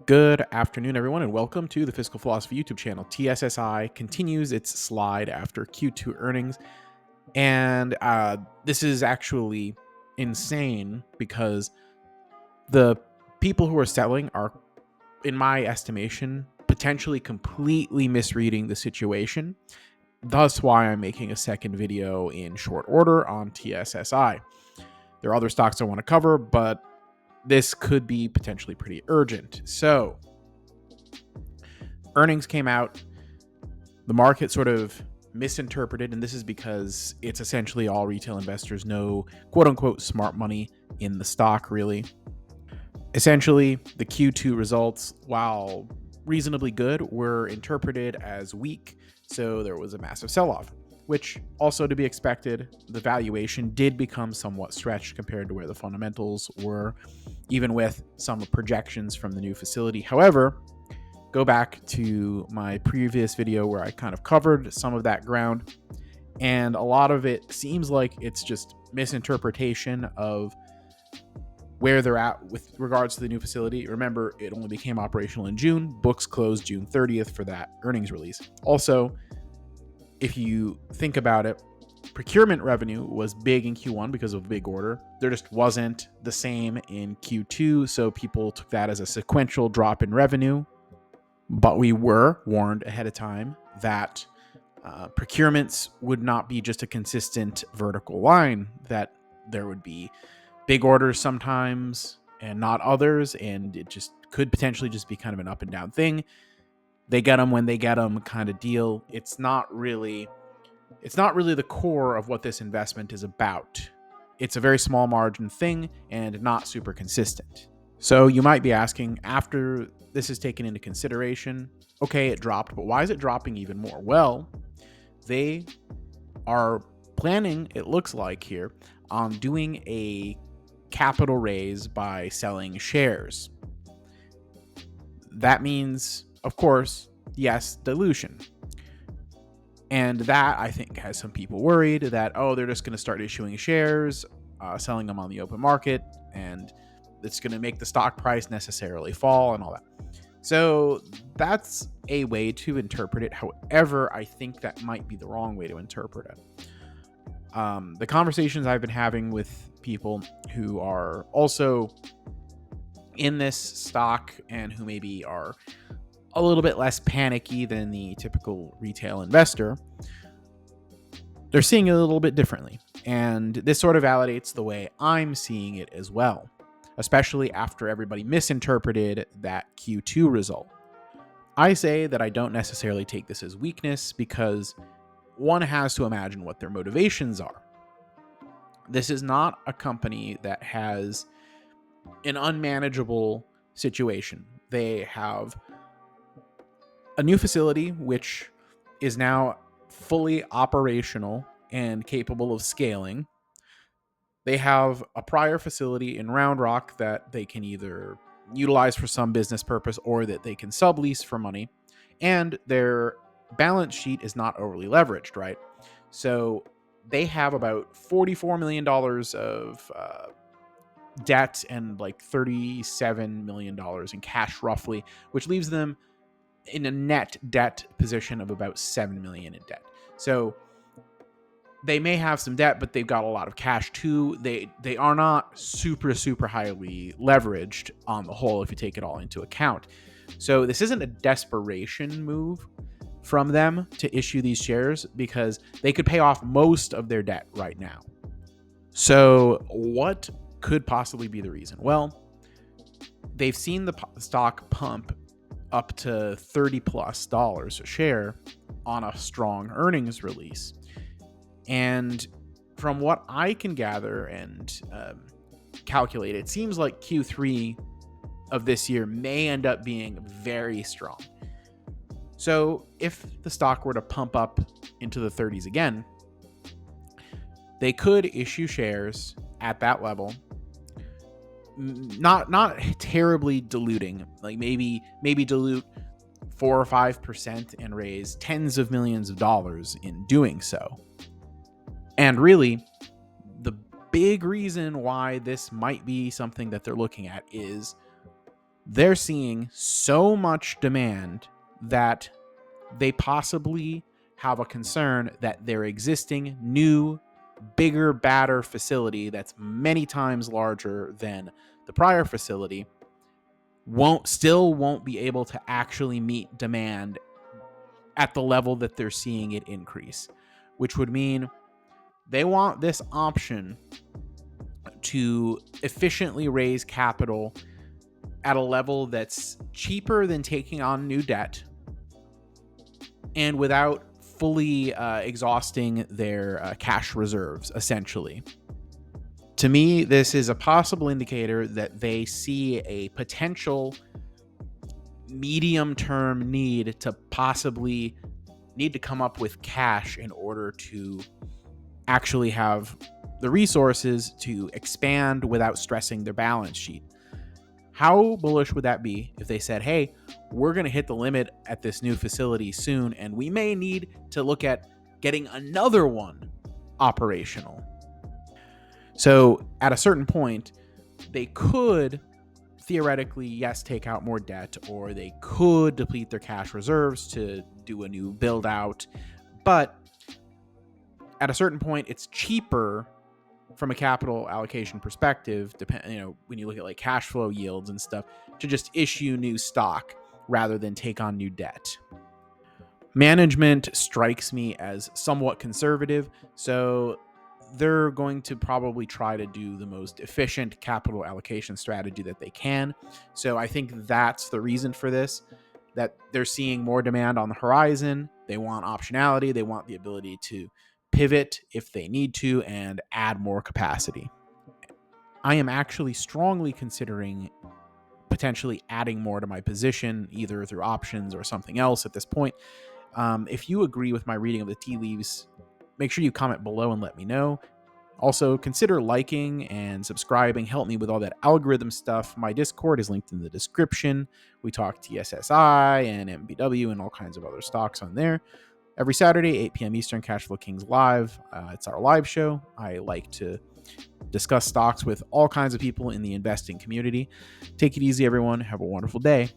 Good afternoon, everyone, and welcome to the Fiscal Philosophy YouTube channel. TSSI continues its slide after Q2 earnings, and this is actually insane because the people who are selling are, in my estimation, potentially completely misreading the situation. Thus why I'm making a second video in short order on TSSI. There are other stocks I want to cover, but this could be potentially pretty urgent. So, earnings came out. The market sort of misinterpreted, and this is because it's essentially all retail investors know, quote unquote, smart money in the stock, really. Essentially, the Q2 results, while reasonably good, were interpreted as weak, so there was a massive sell-off, which also to be expected. The valuation did become somewhat stretched compared to where the fundamentals were, even with some projections from the new facility. However, go back to my previous video where I kind of covered some of that ground, and a lot of it seems like it's just misinterpretation of where they're at with regards to the new facility. Remember, it only became operational in June. Books closed June 30th for that earnings release. Also, if you think about it, procurement revenue was big in Q1 because of a big order. There just wasn't the same in Q2, so people took that as a sequential drop in revenue. But we were warned ahead of time that procurements would not be just a consistent vertical line, that there would be big orders sometimes and not others, and it just could potentially just be kind of an up and down thing. They get them when they get them kind of deal. It's not really the core of what this investment is about. It's a very small margin thing and not super consistent. So you might be asking, after this is taken into consideration, okay, it dropped, but why is it dropping even more? Well, they are planning, it looks like here, on doing a capital raise by selling shares. That means, of course, yes, dilution. And that, I think, has some people worried that, they're just going to start issuing shares, selling them on the open market, and it's going to make the stock price necessarily fall and all that. So that's a way to interpret it. However, I think that might be the wrong way to interpret it. The conversations I've been having with people who are also in this stock and who maybe are a little bit less panicky than the typical retail investor, they're seeing it a little bit differently. And this sort of validates the way I'm seeing it as well, especially after everybody misinterpreted that Q2 result. I say that I don't necessarily take this as weakness because one has to imagine what their motivations are. This is not a company that has an unmanageable situation. They have a new facility which is now fully operational and capable of scaling. They have a prior facility in Round Rock that they can either utilize for some business purpose or that they can sublease for money. And their balance sheet is not overly leveraged, right? So they have about $44 million of debt and like $37 million in cash roughly, which leaves them in a net debt position of about $7 million in debt. So they may have some debt, but they've got a lot of cash too. They are not super highly leveraged on the whole if you take it all into account. So this isn't a desperation move from them to issue these shares because they could pay off most of their debt right now. So what could possibly be the reason? Well, they've seen the stock pump up to $30+ a share on a strong earnings release. And from what I can gather and calculate, it seems like Q3 of this year may end up being very strong. So if the stock were to pump up into the 30s again, they could issue shares at that level, not terribly diluting, like maybe dilute 4 or 5% and raise tens of millions of dollars in doing so. And really, the big reason why this might be something that they're looking at is They're seeing so much demand that they possibly have a concern that their existing new, bigger, badder facility that's many times larger than the prior facility won't be able to actually meet demand at the level that they're seeing it increase, which would mean they want this option to efficiently raise capital at a level that's cheaper than taking on new debt and without fully exhausting their cash reserves, essentially. To me, this is a possible indicator that they see a potential medium term need to possibly need to come up with cash in order to actually have the resources to expand without stressing their balance sheet. How bullish would that be if they said, hey, we're going to hit the limit at this new facility soon, and we may need to look at getting another one operational? So at a certain point, they could theoretically, yes, take out more debt, or they could deplete their cash reserves to do a new build out. But at a certain point, it's cheaper from a capital allocation perspective, when you look at like cash flow yields and stuff, to just issue new stock rather than take on new debt. Management strikes me as somewhat conservative, so they're going to probably try to do the most efficient capital allocation strategy that they can. So I think that's the reason for this, that they're seeing more demand on the horizon. They want optionality. They want the ability to pivot if they need to and add more capacity. I am actually strongly considering potentially adding more to my position, either through options or something else at this point. If you agree with my reading of the tea leaves, make sure you comment below and let me know. Also, consider liking and subscribing. Help me with all that algorithm stuff. My Discord is linked in the description. We talk TSSI and MBW and all kinds of other stocks on there. Every Saturday, 8 p.m. Eastern, Cash Flow Kings Live. It's our live show. I like to discuss stocks with all kinds of people in the investing community. Take it easy, everyone. Have a wonderful day.